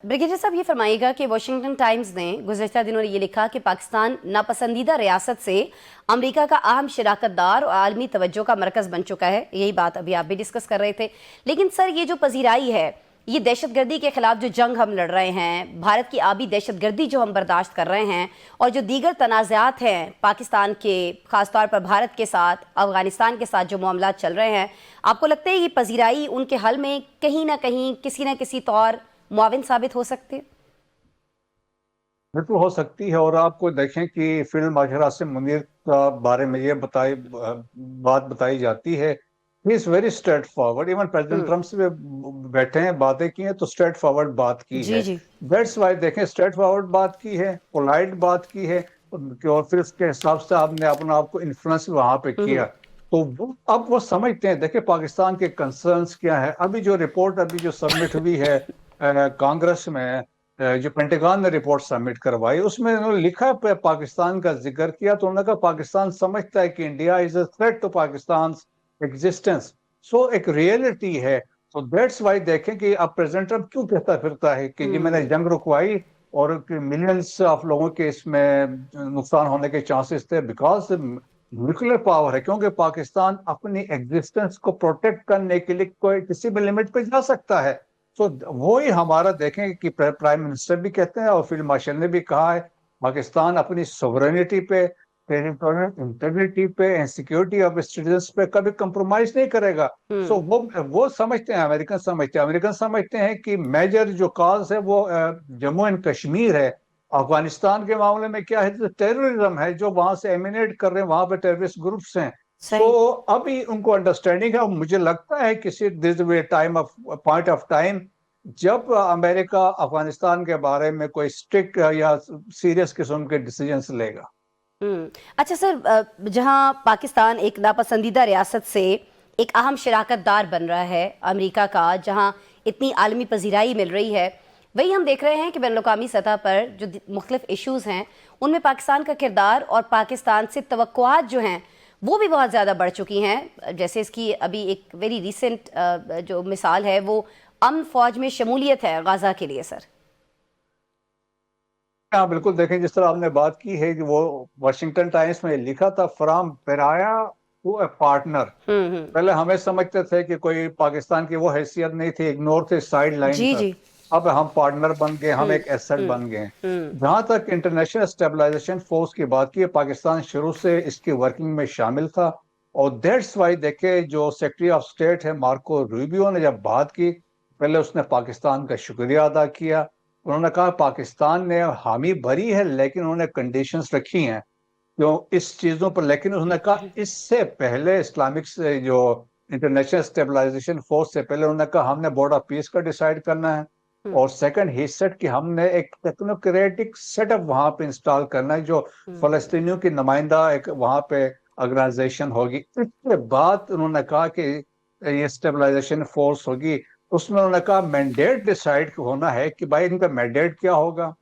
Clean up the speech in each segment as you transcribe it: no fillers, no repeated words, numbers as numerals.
Brigadier साहब, ये फरमाइएगा कि वॉशिंगटन टाइम्स ने गुज़श्ता दिनों ने ये लिखा कि पाकिस्तान नापसंदीदा रियासत से अमेरिका का अहम शराकतदार और आलमी तवज्जो का मरकज़ बन चुका है। यही बात अभी आप भी डिस्कस कर रहे थे। लेकिन सर, ये जो पजीराई है, ये दहशतगर्दी के खिलाफ जो जंग हम लड़ रहे हैं, भारत की आबी दहशतगर्दी जो हम बर्दाश्त कर रहे हैं, और जो दीगर तनाज़ात हैं पाकिस्तान के, ख़ासतौर पर भारत के साथ, अफगानिस्तान के साथ जो मामला चल रहे हैं, आपको लगता है ये पजीराई उनके हल में कहीं ना कहीं किसी न किसी तौर मुआविन साबित हो सकते हैं? बिल्कुल हो सकती है। और आपको देखें कि फिल्म माहिर से मुनीर का बारे में ये बात बताई जाती है, he is very straight forward. Even president Trump से बैठे हैं, बातें की हैं तो स्ट्रेट फॉरवर्ड बात की जी है। जी। दैट्स वाई देखें, स्ट्रेट फॉरवर्ड बात की है, पोलाइट बात की है, और फिर उसके हिसाब से आपने अपना आपको इन्फ्लुएंस वहां पे किया। तो अब वो समझते हैं। देखिए पाकिस्तान के कंसर्न्स क्या है। अभी जो रिपोर्ट अभी जो सबमिट हुई है कांग्रेस में, जो पेंटागन ने रिपोर्ट सबमिट करवाई, उसमें उन्होंने लिखा है, पाकिस्तान का जिक्र किया, तो उन्होंने कहा पाकिस्तान समझता है कि India is a threat to Pakistan existence. So एक रियलिटी है। तो दैट्स वाई देखें कि अब प्रेसिडेंट ट्रम्प क्यों कहता फिरता है कि जी मैंने जंग रुकवाई और मिलियंस ऑफ लोगों के इसमें नुकसान होने के चांसेस थे, बिकॉज न्यूक्लियर पावर है। क्योंकि पाकिस्तान अपनी एग्जिस्टेंस को प्रोटेक्ट करने के लिए कोई किसी भी लिमिट पे जा सकता है। तो वो ही हमारा देखें कि प्राइम मिनिस्टर भी कहते हैं और फील्ड मार्शल ने भी कहा है, पाकिस्तान अपनी सोवरेनिटी पे, टेरिटोरियल इंटीग्रिटी पे एंड सिक्योरिटी ऑफ सिटीजन्स पे कभी कंप्रोमाइज नहीं करेगा। सो वो समझते हैं, अमेरिकन समझते हैं कि मेजर जो काज है वो जम्मू एंड कश्मीर है। अफगानिस्तान के मामले में क्या है, तो टेररिज्म है जो वहां से एमिनेट कर रहे हैं, वहां पे टेररिस्ट ग्रुप्स हैं। सो सही। अभी उनको अंडरस्टैंडिंग है। और मुझे लगता है किसी this time of point of time जब अमेरिका अफगानिस्तान के बारे में कोई स्ट्रिक्ट या सीरियस किस्म के डिसीजंस लेगा। अच्छा सर, जहां पाकिस्तान एक नापसंदीदा रियासत से एक अहम शराकतदार बन रहा है अमेरिका का, जहां इतनी आलमी पजीराई मिल रही है, वही हम देख रहे हैं कि बैनुल-अक़वामी सतह पर जो मुख्तलिफ इश्यूज़ हैं उनमें पाकिस्तान का किरदार और पाकिस्तान से तवक्कुआत जो हैं वो भी बहुत ज़्यादा बढ़ चुकी हैं। जैसे इसकी अभी एक वेरी रिसेंट जो मिसाल है वो अमन फ़ौज में शमूलियत है गाज़ा के लिए। सर, हाँ बिल्कुल, देखें जिस तरह आपने बात की है कि वो वाशिंगटन टाइम्स में लिखा था, फ्रॉम पेराया टू ए पार्टनर। पहले हमें समझते थे कि कोई पाकिस्तान की वो हैसियत नहीं थी, इग्नोर थे, साइड लाइन जी था। जी। अब हम पार्टनर बन गए, हम एक एसेट बन गए। जहां तक इंटरनेशनल स्टेबलाइजेशन फोर्स की बात की है, पाकिस्तान शुरू से इसकी वर्किंग में शामिल था। और दैट्स वाई देखे, जो सेक्रेटरी ऑफ स्टेट है मार्को रूबियो ने जब बात की, पहले उसने पाकिस्तान का शुक्रिया अदा किया। उन्होंने कहा पाकिस्तान ने हामी भरी है, लेकिन उन्होंने कंडीशंस रखी हैं जो इस चीजों पर। लेकिन उन्होंने कहा इससे पहले इस्लामिक से जो इंटरनेशनल स्टेबलाइजेशन फोर्स से पहले, उन्होंने कहा हमने बोर्ड ऑफ पीस का डिसाइड करना है। और सेकंड ही सेट कि हमने एक टेक्नोक्रेटिक सेटअप वहां पे इंस्टॉल करना है, जो फलस्तीनियों की नुमाइंदा एक वहां पे ऑर्गेनाइजेशन होगी। इसके बाद उन्होंने कहा कि ये स्टेबलाइजेशन फोर्स होगी। उसमें उन्होंने कहा मैंडेट डिसाइड होना है कि भाई इनका मैंडेट क्या होगा,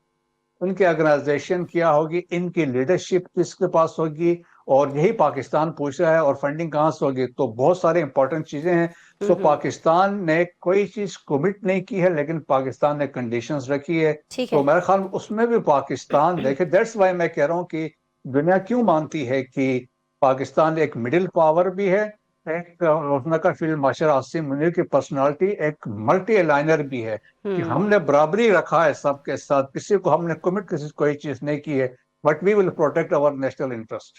उनकी ऑर्गेनाइजेशन क्या होगी, इनकी लीडरशिप किसके पास होगी, और यही पाकिस्तान पूछ रहा है। और फंडिंग कहाँ से होगी, तो बहुत सारे इंपॉर्टेंट चीजें हैं। सो पाकिस्तान ने कोई चीज कमिट नहीं की है, लेकिन पाकिस्तान ने कंडीशंस रखी है। ठीक तो है। मेरे ख्याल में उसमें भी पाकिस्तान देखे। दैट्स वाई मैं कह रहा हूँ कि दुनिया क्यों मानती है कि पाकिस्तान एक मिडिल पावर भी है, एक उसने का फील्ड मार्शल आसिम मुनीर की पर्सनालिटी एक मल्टी अलाइनर भी है, कि हमने बराबरी रखा है सबके साथ, किसी को हमने कमिट किसी कोई चीज नहीं की है, but we will protect our national interest.